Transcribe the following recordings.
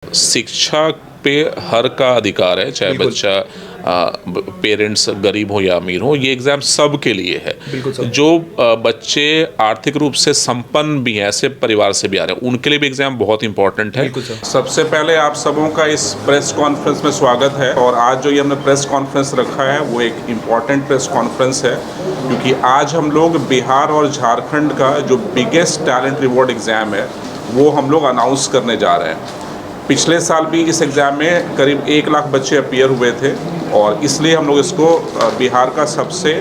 शिक्षा पे हर का अधिकार है, चाहे बच्चा पेरेंट्स गरीब हो या अमीर हो। ये एग्ज़ाम सब के लिए है। जो बच्चे आर्थिक रूप से संपन्न भी हैं, ऐसे परिवार से भी आ रहे हैं, उनके लिए भी एग्ज़ाम बहुत इंपॉर्टेंट है। सबसे पहले आप सबों का इस प्रेस कॉन्फ्रेंस में स्वागत है। और आज जो ये हमने प्रेस कॉन्फ्रेंस रखा है वो एक इम्पॉर्टेंट प्रेस कॉन्फ्रेंस है, क्योंकि आज हम लोग बिहार और झारखंड का जो बिगेस्ट टैलेंट रिवॉर्ड एग्ज़ाम है वो हम लोग अनाउंस करने जा रहे हैं। पिछले साल भी इस एग्ज़ाम में करीब 1 लाख बच्चे अपीयर हुए थे, और इसलिए हम लोग इसको बिहार का सबसे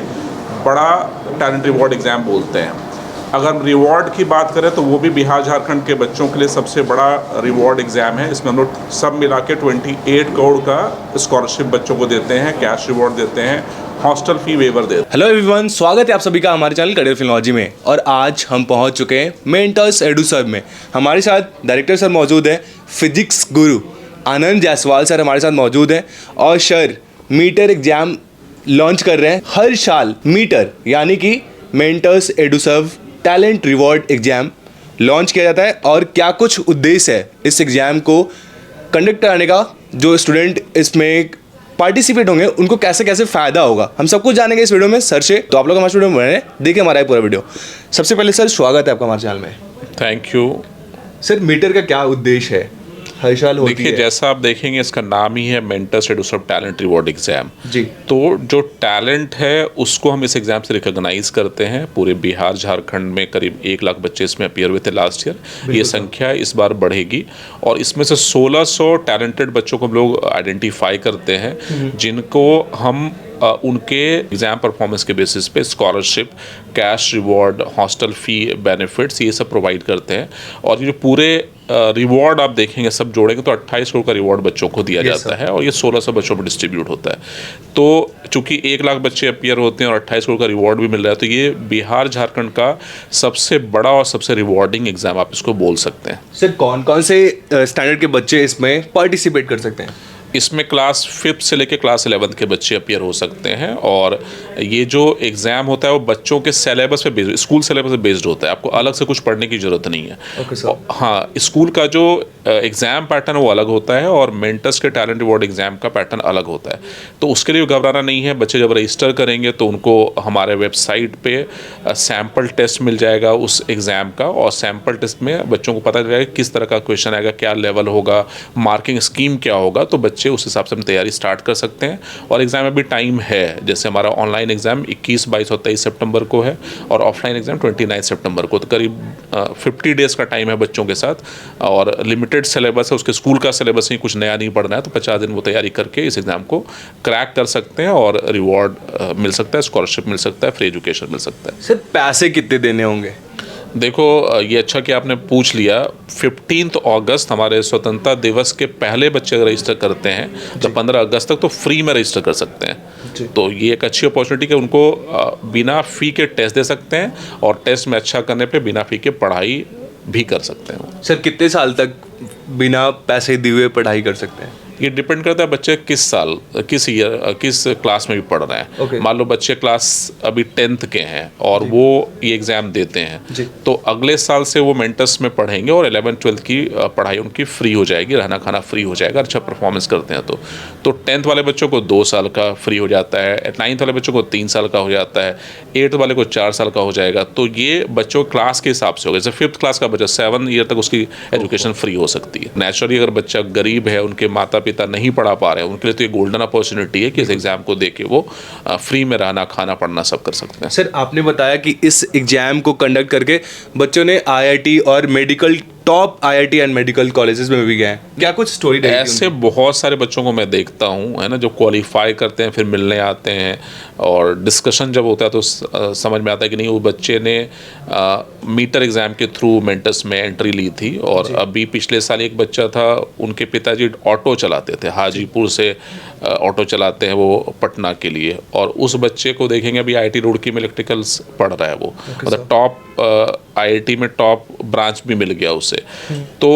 बड़ा टैलेंट रिवॉर्ड एग्ज़ाम बोलते हैं। अगर रिवॉर्ड की बात करें तो वो भी बिहार झारखंड के बच्चों के लिए सबसे बड़ा रिवॉर्ड एग्ज़ाम है। इसमें हम लोग सब मिला के 28 करोड़ का स्कॉलरशिप बच्चों को देते हैं, कैश रिवॉर्ड देते हैं, हॉस्टल फी वेवर देते हैं। हेलो एवरीवन, स्वागत है आप सभी का हमारे चैनल करियर फिल्मोलॉजी में। और आज हम पहुंच चुके हैं मेंटर्स एडुसर्व में। हमारे साथ डायरेक्टर सर मौजूद हैं, फिजिक्स गुरु आनंद जायसवाल सर हमारे साथ मौजूद हैं। और सर मीटर एग्जाम लॉन्च कर रहे हैं हर साल। मीटर यानी कि Mentors Eduserv talent reward exam launch किया जाता है। और क्या कुछ उद्देश्य है इस एग्ज़ाम को कंडक्ट कराने का, जो स्टूडेंट इसमें पार्टिसिपेट होंगे उनको कैसे कैसे फ़ायदा होगा, हम सब कुछ जानेंगे इस वीडियो में सर से। तो आप लोग हमारे वीडियो में बने रहें, देखिए हमारा पूरा वीडियो। सबसे पहले सर स्वागत है आपका हमारे चैनल में। थैंक यू सर, मीटर का क्या उद्देश्य है, हर साल होती है? देखिए, जैसा आप देखेंगे इसका नाम ही है mentors Eduserv talent reward exam जी। तो जो टैलेंट है उसको हम इस एग्जाम से रिकॉग्नाइज करते हैं। पूरे बिहार झारखंड में करीब 1 लाख बच्चे इसमें अपीयर हुए थे लास्ट ईयर। ये संख्या इस बार बढ़ेगी, और इसमें से 1600 टैलेंटेड बच्चों को हम लोग आइडेंटिफाई करते हैं, जिनको हम उनके एग्ज़ाम परफॉर्मेंस के बेसिस पे scholarship, cash reward, hostel fee benefits ये सब प्रोवाइड करते हैं। और ये जो पूरे रिवॉर्ड आप देखेंगे सब जोड़ेंगे तो 28 करोड़ का रिवॉर्ड बच्चों को दिया जाता है, और ये 1600 बच्चों पर डिस्ट्रीब्यूट होता है। तो चूंकि 1 लाख बच्चे अपीयर होते हैं और 28 करोड़ का रिवॉर्ड भी मिल रहा है, तो ये बिहार झारखंड का सबसे बड़ा और सबसे रिवॉर्डिंग एग्ज़ाम आप इसको बोल सकते हैं। सर, कौन कौन से स्टैंडर्ड के बच्चे इसमें पार्टिसिपेट कर सकते हैं? इसमें क्लास 5 से लेकर क्लास 11 के बच्चे अपीयर हो सकते हैं। और ये जो एग्ज़ाम होता है वो बच्चों के सिलेबस पे बेस्ड, स्कूल सिलेबस पे बेस्ड होता है। आपको अलग से कुछ पढ़ने की ज़रूरत नहीं है। हाँ, स्कूल का जो एग्ज़ाम पैटर्न वो अलग होता है, और मेंटर्स के टैलेंट रिवॉर्ड एग्ज़ाम का पैटर्न अलग होता है। तो उसके लिए घबराना नहीं है। बच्चे जब रजिस्टर करेंगे तो उनको हमारे वेबसाइट पे सैम्पल टेस्ट मिल जाएगा उस एग्ज़ाम का, और सैम्पल टेस्ट में बच्चों को पता चलेगा किस तरह का क्वेश्चन आएगा, क्या लेवल होगा, मार्किंग स्कीम क्या होगा। तो बच्चे उस हिसाब से हम तैयारी स्टार्ट कर सकते हैं। और एग्ज़ाम में भी टाइम है, जैसे हमारा ऑनलाइन एग्ज़ाम 21, 22 और 23 सितंबर को है, और ऑफलाइन एग्ज़ाम 29 सितंबर को। तो करीब 50 डेज़ का टाइम है बच्चों के साथ, और लिमिटेड सिलेबस है, उसके स्कूल का सिलेबस ही, कुछ नया नहीं पढ़ना है। तो 50 दिन वो तैयारी करके इस एग्ज़ाम को क्रैक कर सकते हैं, और रिवॉर्ड मिल सकता है, स्कॉलरशिप मिल सकता है, फ्री एजुकेशन मिल सकता है। सर, पैसे कितने देने होंगे? देखो, ये अच्छा कि आपने पूछ लिया। 15 अगस्त हमारे स्वतंत्रता दिवस के पहले बच्चे अगर रजिस्टर करते हैं तो 15 अगस्त तक तो फ्री में रजिस्टर कर सकते हैं। तो ये एक अच्छी अपॉर्चुनिटी कि उनको बिना फ़ी के टेस्ट दे सकते हैं, और टेस्ट में अच्छा करने पे बिना फ़ी के पढ़ाई भी कर सकते हैं। सर, कितने साल तक बिना पैसे दिए हुए पढ़ाई कर सकते हैं? ये डिपेंड करता है बच्चे किस साल, किस ईयर, किस क्लास में भी पढ़ रहे हैं। मान लो बच्चे क्लास अभी 10th के हैं और वो ये एग्ज़ाम देते हैं, तो अगले साल से वो मेंटर्स में पढ़ेंगे, और 11th 12th की पढ़ाई उनकी फ्री हो जाएगी, रहना खाना फ्री हो जाएगा, अच्छा परफॉर्मेंस करते हैं तो 10th वाले बच्चों को 2 साल का फ्री हो जाता है, 9th वाले बच्चों को 3 साल का हो जाता है, 8th वाले को 4 साल का हो जाएगा। तो ये बच्चों क्लास के हिसाब से होगा। जैसे 5th क्लास का बच्चा 7 ईयर तक उसकी एजुकेशन फ्री हो सकती है। नेचुरली अगर बच्चा गरीब है, उनके माता पिता नहीं पढ़ा पा रहे हैं, उनके लिए तो ये गोल्डन अपॉर्चुनिटी है कि इस एग्जाम को देके वो फ्री में रहना खाना पढ़ना सब कर सकते हैं। सर, आपने बताया कि इस एग्जाम को कंडक्ट करके बच्चों ने आईआईटी और medical, top IIT and medical colleges में भी गए हैं। क्या कुछ स्टोरी है? ऐसे बहुत सारे बच्चों को मैं देखता हूँ, है ना, जो क्वालिफाई करते हैं, फिर मिलने आते हैं, और डिस्कशन जब होता है तो समझ में आता है कि नहीं, वो बच्चे ने मीटर एग्ज़ाम के थ्रू मेंटर्स में एंट्री ली थी। और अभी पिछले साल एक बच्चा था, उनके पिताजी ऑटो चलाते थे, हाजीपुर से ऑटो चलाते हैं वो पटना के लिए, और उस बच्चे को देखेंगे अभी आईआईटी रुड़की में इलेक्ट्रिकल्स पढ़ रहा है वो, मतलब टॉप आईआईटी में टॉप ब्रांच भी मिल गया उसे। तो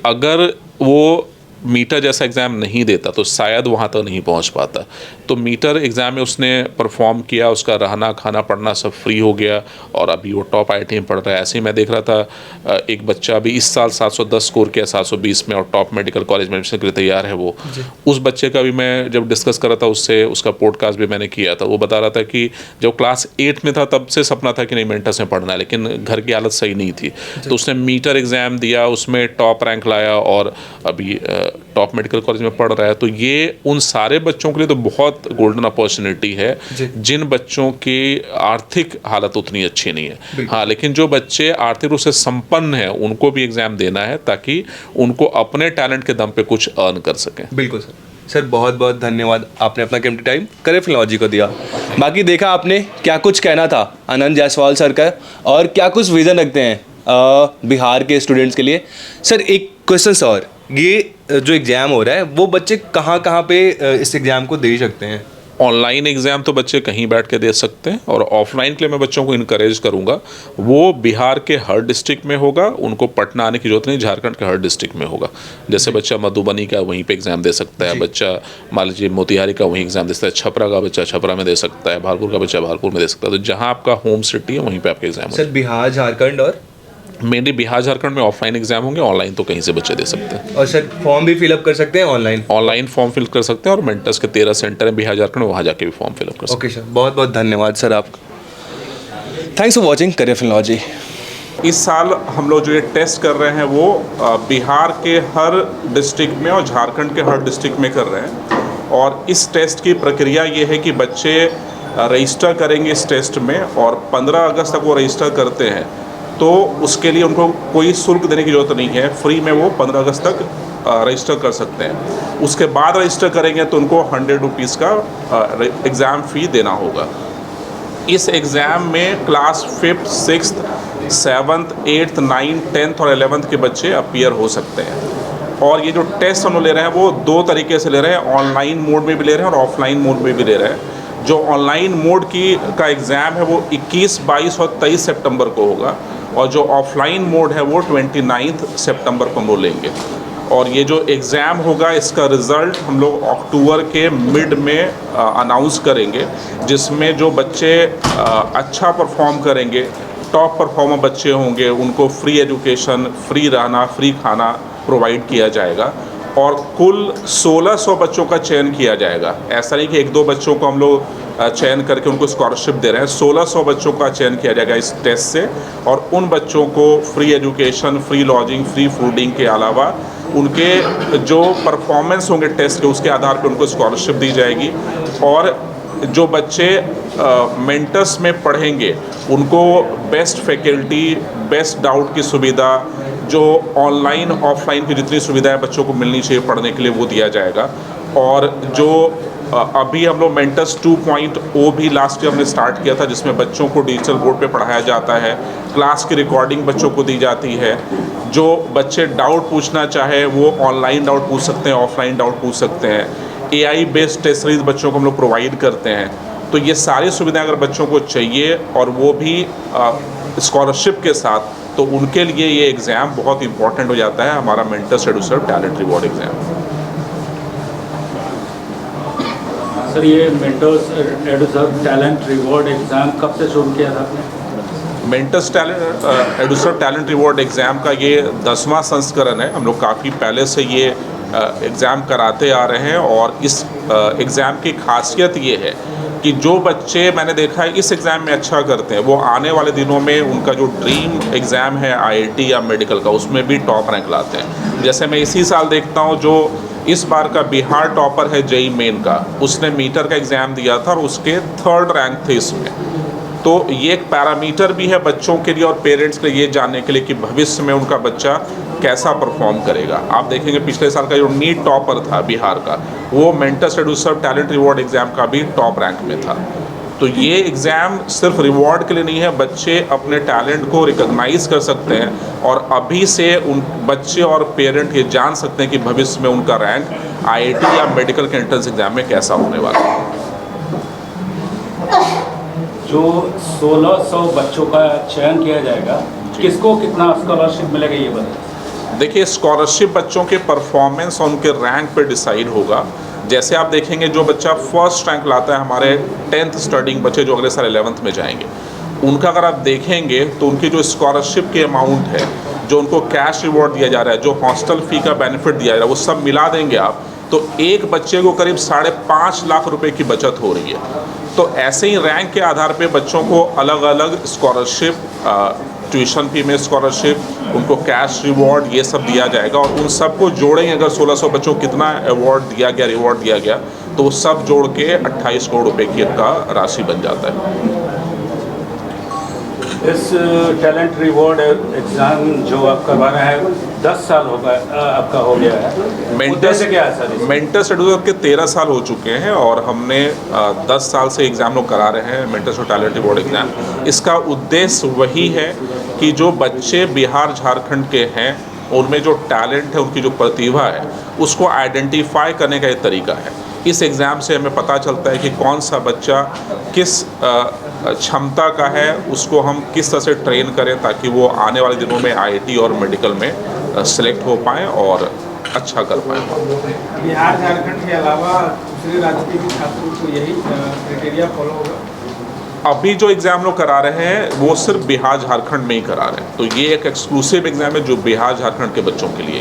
अगर वो मीटर जैसा एग्ज़ाम नहीं देता तो शायद वहाँ तक नहीं पहुँच पाता। तो मीटर एग्ज़ाम में उसने परफॉर्म किया, उसका रहना खाना पढ़ना सब फ्री हो गया और अभी वो टॉप IIT में पढ़ रहा है। ऐसे ही मैं देख रहा था एक बच्चा अभी इस साल 710 स्कोर किया 720 में और टॉप मेडिकल कॉलेज में एडमिशन के लिए तैयार है वो। उस बच्चे का भी मैं जब डिस्कस कर रहा था उससे, उसका पॉडकास्ट भी मैंने किया था, वो बता रहा था कि जब क्लास 8 में था तब से सपना था कि नहीं मेंटस में पढ़ना है, लेकिन घर की हालत सही नहीं थी। तो उसने मीटर एग्ज़ाम दिया, उसमें टॉप रैंक लाया और अभी टॉप मेडिकल कॉलेज में पढ़ रहा है। तो ये उन सारे बच्चों के लिए तो बहुत गोल्डन अपॉर्चुनिटी है जिन बच्चों की आर्थिक हालत उतनी अच्छी नहीं है। हाँ, लेकिन जो बच्चे आर्थिक रूप से संपन्न हैं उनको भी एग्ज़ाम देना है ताकि उनको अपने टैलेंट के दम पे कुछ अर्न कर सकें। बिल्कुल सर, बहुत बहुत धन्यवाद, आपने अपना कीमती टाइम करियर फिल्मोलॉजी को दिया। बाकी देखा आपने क्या कुछ कहना था आनंद जायसवाल सर का और क्या कुछ विज़न रखते हैं बिहार के स्टूडेंट्स के लिए। सर एक क्वेश्चन सर, ये जो एग्ज़ाम हो रहा है वो बच्चे कहाँ कहाँ पे इस एग्ज़ाम को दे सकते हैं? ऑनलाइन एग्ज़ाम तो बच्चे कहीं बैठ के दे सकते हैं और ऑफलाइन के लिए मैं बच्चों को इनकरेज करूंगा, वो बिहार के हर डिस्ट्रिक्ट में होगा, उनको पटना आने की जरूरत नहीं, झारखंड के हर डिस्ट्रिक्ट में होगा। जैसे बच्चा मधुबनी का वहीं पे एग्ज़ाम दे सकता है, बच्चा मान लीजिए मोतिहारी का वहीं एग्ज़ाम दे सकता है, छपरा का बच्चा छपरा में दे सकता है, भागलपुर का बच्चा भागलपुर में दे सकता है। तो जहाँ आपका होम सिटी है वहीं पर आपके एग्ज़ाम सर बिहार झारखंड और मेनली बिहार झारखंड में ऑफलाइन एग्जाम होंगे, ऑनलाइन तो कहीं से बच्चे दे सकते हैं। और सर फॉर्म भी फिलअप कर सकते हैं ऑनलाइन? ऑनलाइन फॉर्म फिल कर सकते हैं और मेंटर्स के 13 सेंटर हैं बिहार झारखंड में, वहाँ जाके भी फॉर्म फिलअप कर सकते हैं। ओके सर, बहुत बहुत धन्यवाद सर आपका। Thanks for watching career filmology. इस साल हम लोग जो ये टेस्ट कर रहे हैं वो बिहार के हर डिस्ट्रिक्ट में और झारखंड के हर डिस्ट्रिक्ट में कर रहे हैं। और इस टेस्ट की प्रक्रिया ये है कि बच्चे रजिस्टर करेंगे इस टेस्ट में और 15 अगस्त तक वो रजिस्टर करते हैं, तो उसके लिए उनको कोई शुल्क देने की ज़रूरत नहीं है, फ्री में वो 15 अगस्त तक रजिस्टर कर सकते हैं। उसके बाद रजिस्टर करेंगे तो उनको 100 रुपीज़ का एग्ज़ाम फ़ी देना होगा। इस एग्ज़ाम में class 5th 6th 7th 8th 9th 10th और 11th के बच्चे अपीयर हो सकते हैं। और ये जो टेस्ट हम लोग ले रहे हैं वो 2 तरीके से ले रहे हैं, ऑनलाइन मोड में भी ले रहे हैं और ऑफलाइन मोड में भी ले रहे हैं। जो ऑनलाइन मोड का एग्ज़ाम है वो 21, 22 और 23 सितंबर को होगा और जो ऑफलाइन मोड है वो 29 सितंबर को हम लोग लेंगे। और ये जो एग्ज़ाम होगा इसका रिज़ल्ट हम लोग अक्टूबर के मिड में अनाउंस करेंगे, जिसमें जो बच्चे अच्छा परफॉर्म करेंगे, टॉप परफॉर्मर बच्चे होंगे, उनको फ्री एजुकेशन, फ्री रहना, फ्री खाना प्रोवाइड किया जाएगा। और कुल 1600 बच्चों का चयन किया जाएगा। ऐसा नहीं कि 1-2 बच्चों को हम लोग चयन करके उनको स्कॉलरशिप दे रहे हैं, 1600 बच्चों का चयन किया जाएगा इस टेस्ट से। और उन बच्चों को free education, free lodging, free fooding के अलावा उनके जो परफॉर्मेंस होंगे टेस्ट के उसके आधार पर उनको स्कॉलरशिप दी जाएगी। और जो बच्चे मेंटर्स में पढ़ेंगे उनको बेस्ट फैकल्टी, बेस्ट डाउट की सुविधा, जो ऑनलाइन ऑफलाइन की जितनी सुविधाएं बच्चों को मिलनी चाहिए पढ़ने के लिए वो दिया जाएगा। और जो अभी हम लोग मेंटर्स 2.0 भी लास्ट ईयर हमने स्टार्ट किया था, जिसमें बच्चों को डिजिटल बोर्ड पे पढ़ाया जाता है, क्लास की रिकॉर्डिंग बच्चों को दी जाती है। जो बच्चे डाउट पूछना चाहे वो ऑनलाइन डाउट पूछ सकते हैं, ऑफलाइन डाउट पूछ सकते हैं। AI बेस्ड टेस्ट सीरीज बच्चों को हम लोग प्रोवाइड करते हैं। तो ये सारी सुविधाएं अगर बच्चों को चाहिए और वो भी स्कॉलरशिप के साथ, तो उनके लिए ये एग्ज़ाम बहुत इंपॉर्टेंट हो जाता है, हमारा Mentors Eduserv talent reward exam. Sir ये Mentors Eduserv talent reward exam कब से शुरू किया था आपने? Mentors Eduserv talent reward exam का ये 10वां संस्करण है। हम लोग काफ़ी पहले से ये एग्ज़ाम कराते आ रहे हैं और इस एग्ज़ाम की खासियत ये है कि जो बच्चे मैंने देखा है इस एग्ज़ाम में अच्छा करते हैं, वो आने वाले दिनों में उनका जो ड्रीम एग्ज़ाम है IIT या मेडिकल का, उसमें भी टॉप रैंक लाते हैं। जैसे मैं इसी साल देखता हूँ जो इस बार का बिहार टॉपर है JEE मेन का, उसने मीटर का एग्ज़ाम दिया था और उसके 3rd रैंक थे इसमें। तो ये एक पैरामीटर भी है बच्चों के लिए और पेरेंट्स के लिए ये जानने के लिए कि भविष्य में उनका बच्चा कैसा परफॉर्म करेगा। आप देखेंगे पिछले साल का जो नीट टॉपर था बिहार का, वो mentors Eduserv talent reward exam का भी टॉप रैंक में था। तो ये एग्ज़ाम सिर्फ रिवॉर्ड के लिए नहीं है, बच्चे अपने टैलेंट को रिकॉग्नाइज कर सकते हैं और अभी से उन बच्चे और पेरेंट ये जान सकते हैं कि भविष्य में उनका रैंक IIT या मेडिकल के एंट्रेंस एग्ज़ाम में कैसा होने वाला है। जो 1600 बच्चों का चयन किया जाएगा, किसको कितना स्कॉलरशिप मिलेगा ये बताइए। देखिए, स्कॉलरशिप बच्चों के परफॉर्मेंस और उनके रैंक पे डिसाइड होगा। जैसे आप देखेंगे, जो बच्चा फर्स्ट रैंक लाता है, हमारे 10th स्टडिंग बच्चे जो अगले साल 11th में जाएंगे, उनका अगर आप देखेंगे तो उनकी जो स्कॉलरशिप के अमाउंट है, जो उनको कैश रिवॉर्ड दिया जा रहा है, जो हॉस्टल फ़ी का बेनिफिट दिया जा रहा है, वो सब मिला देंगे आप तो एक बच्चे को करीब 5.5 लाख रुपए की बचत हो रही है। तो ऐसे ही रैंक के आधार पे बच्चों को अलग अलग स्कॉलरशिप, ट्यूशन फी में स्कॉलरशिप, उनको कैश रिवॉर्ड, ये सब दिया जाएगा। और उन सबको जोड़ेंगे, अगर 1600 बच्चों को कितना अवार्ड दिया गया, रिवॉर्ड दिया गया, तो वो सब जोड़ के 28 करोड़ रुपए की का राशि बन जाता है। इस टैलेंट रिवॉर्ड एग्ज़ाम जो आप करवा रहे हैं 10 साल आपका हो गया है, उद्देश्य क्या है सर? मेंटर्स एडुसर्व के 13 साल हो चुके हैं और हमने 10 साल से एग्ज़ाम लोग करा रहे हैं, मेंटर्स और टैलेंट रिवॉर्ड एग्ज़ाम। इसका उद्देश्य वही है कि जो बच्चे बिहार झारखंड के हैं, उनमें जो टैलेंट है, उनकी जो प्रतिभा है, उसको आइडेंटिफाई करने का एक तरीका है। इस एग्ज़ाम से हमें पता चलता है कि कौन सा बच्चा किस क्षमता का है, उसको हम किस तरह से ट्रेन करें ताकि वो आने वाले दिनों में आईआईटी और मेडिकल में सेलेक्ट हो पाएँ और अच्छा कर पाएँ। बिहार झारखंड के अलावा दूसरे राज्य के भी छात्रों को यही क्राइटेरिया फॉलो होगा? अभी जो एग्ज़ाम लोग करा रहे हैं वो सिर्फ बिहार झारखंड में ही करा रहे हैं, तो ये एक एक्सक्लूसिव एग्ज़ाम है जो बिहार झारखंड के बच्चों के लिए।